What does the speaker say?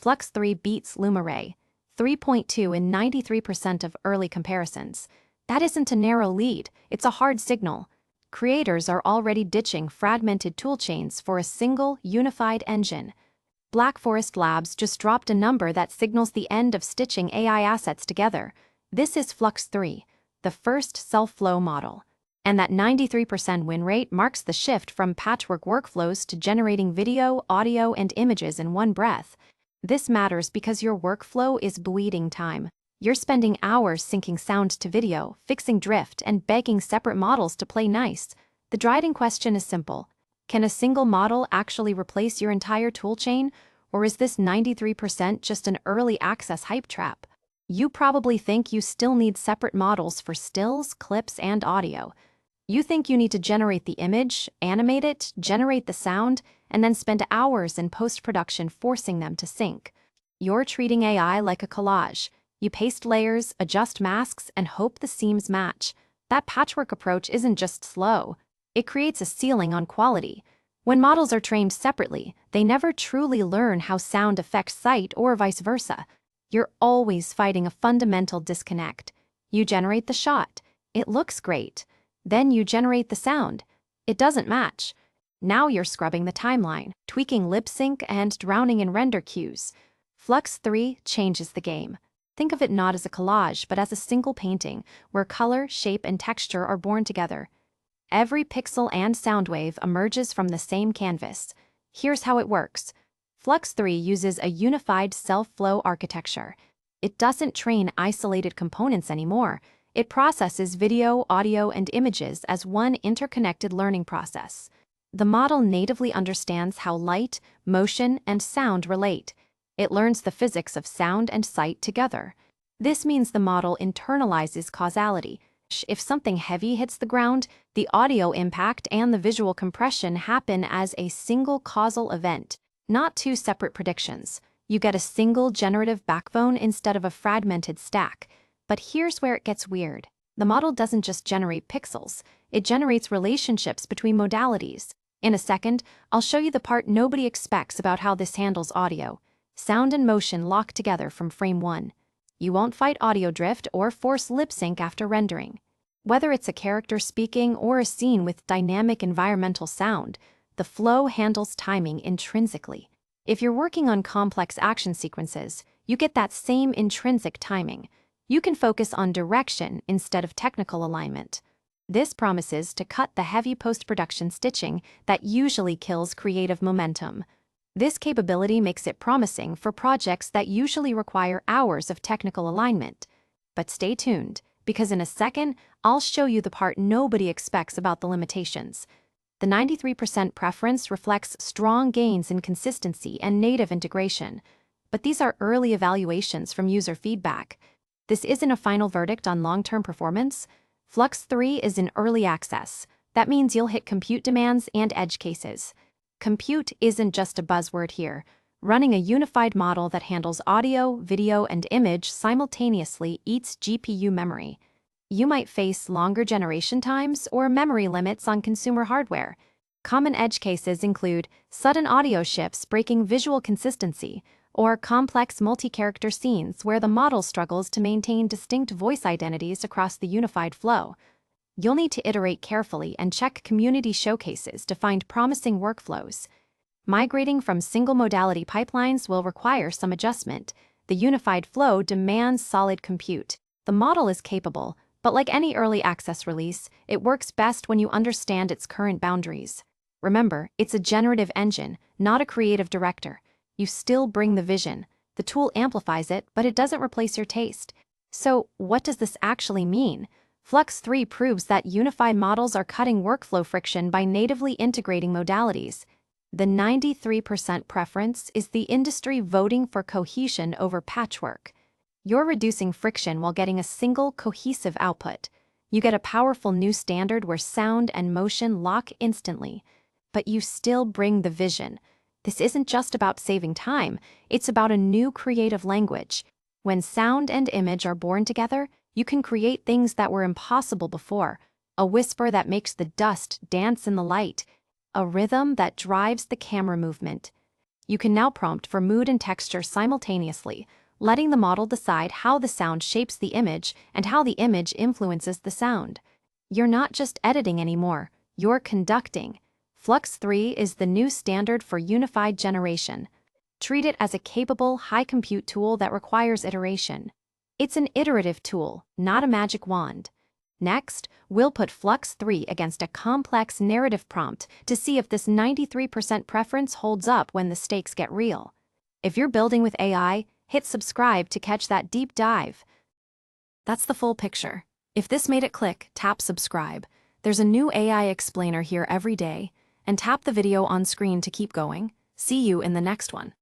Flux 3 beats Luma 3.2 in 93% of early comparisons. That isn't a narrow lead, it's a hard signal. Creators are already ditching fragmented toolchains for a single, unified engine. Black Forest Labs just dropped a number that signals the end of stitching AI assets together. This is Flux 3, the first self-flow model. And that 93% win rate marks the shift from patchwork workflows to generating video, audio, and images in one breath. This matters because your workflow is bleeding time. You're spending hours syncing sound to video, fixing drift, and begging separate models to play nice. The driving question is simple. Can a single model actually replace your entire toolchain, or is this 93% just an early access hype trap? You probably think you still need separate models for stills, clips, and audio. You think you need to generate the image, animate it, generate the sound, and then spend hours in post-production forcing them to sync. You're treating AI like a collage. You paste layers, adjust masks, and hope the seams match. That patchwork approach isn't just slow. It creates a ceiling on quality. When models are trained separately, they never truly learn how sound affects sight or vice versa. You're always fighting a fundamental disconnect. You generate the shot. It looks great. Then you generate the sound. It doesn't match. Now you're scrubbing the timeline, tweaking lip sync, and drowning in render queues. Flux 3 changes the game. Think of it not as a collage, but as a single painting, where color, shape, and texture are born together. Every pixel and sound wave emerges from the same canvas. Here's how it works. Flux 3 uses a unified self-flow architecture. It doesn't train isolated components anymore. It processes video, audio, and images as one interconnected learning process. The model natively understands how light, motion, and sound relate. It learns the physics of sound and sight together. This means the model internalizes causality. If something heavy hits the ground, the audio impact and the visual compression happen as a single causal event, not two separate predictions. You get a single generative backbone instead of a fragmented stack. But here's where it gets weird. The model doesn't just generate pixels, it generates relationships between modalities. In a second, I'll show you the part nobody expects about how this handles audio. Sound and motion lock together from frame 1. You won't fight audio drift or force lip sync after rendering. Whether it's a character speaking or a scene with dynamic environmental sound, the flow handles timing intrinsically. If you're working on complex action sequences, you get that same intrinsic timing. You can focus on direction instead of technical alignment. This promises to cut the heavy post-production stitching that usually kills creative momentum. This capability makes it promising for projects that usually require hours of technical alignment. But stay tuned, because in a second, I'll show you the part nobody expects about the limitations. The 93% preference reflects strong gains in consistency and native integration. But these are early evaluations from user feedback. This isn't a final verdict on long-term performance. Flux 3 is in early access. That means you'll hit compute demands and edge cases. Compute isn't just a buzzword here. Running a unified model that handles audio, video, and image simultaneously eats GPU memory. You might face longer generation times or memory limits on consumer hardware. Common edge cases include sudden audio shifts breaking visual consistency, or complex multi-character scenes where the model struggles to maintain distinct voice identities across the unified flow. You'll need to iterate carefully and check community showcases to find promising workflows. Migrating from single-modality pipelines will require some adjustment. The unified flow demands solid compute. The model is capable, but like any early access release, it works best when you understand its current boundaries. Remember, it's a generative engine, not a creative director. You still bring the vision. The tool amplifies it, but it doesn't replace your taste. So, what does this actually mean? Flux 3 proves that unified models are cutting workflow friction by natively integrating modalities. The 93% preference is the industry voting for cohesion over patchwork. You're reducing friction while getting a single, cohesive output. You get a powerful new standard where sound and motion lock instantly. But you still bring the vision. This isn't just about saving time, it's about a new creative language. When sound and image are born together, you can create things that were impossible before. A whisper that makes the dust dance in the light. A rhythm that drives the camera movement. You can now prompt for mood and texture simultaneously, letting the model decide how the sound shapes the image and how the image influences the sound. You're not just editing anymore, you're conducting. Flux 3 is the new standard for unified generation. Treat it as a capable, high-compute tool that requires iteration. It's an iterative tool, not a magic wand. Next, we'll put Flux 3 against a complex narrative prompt to see if this 93% preference holds up when the stakes get real. If you're building with AI, hit subscribe to catch that deep dive. That's the full picture. If this made it click, tap subscribe. There's a new AI explainer here every day, and tap the video on screen to keep going. See you in the next one.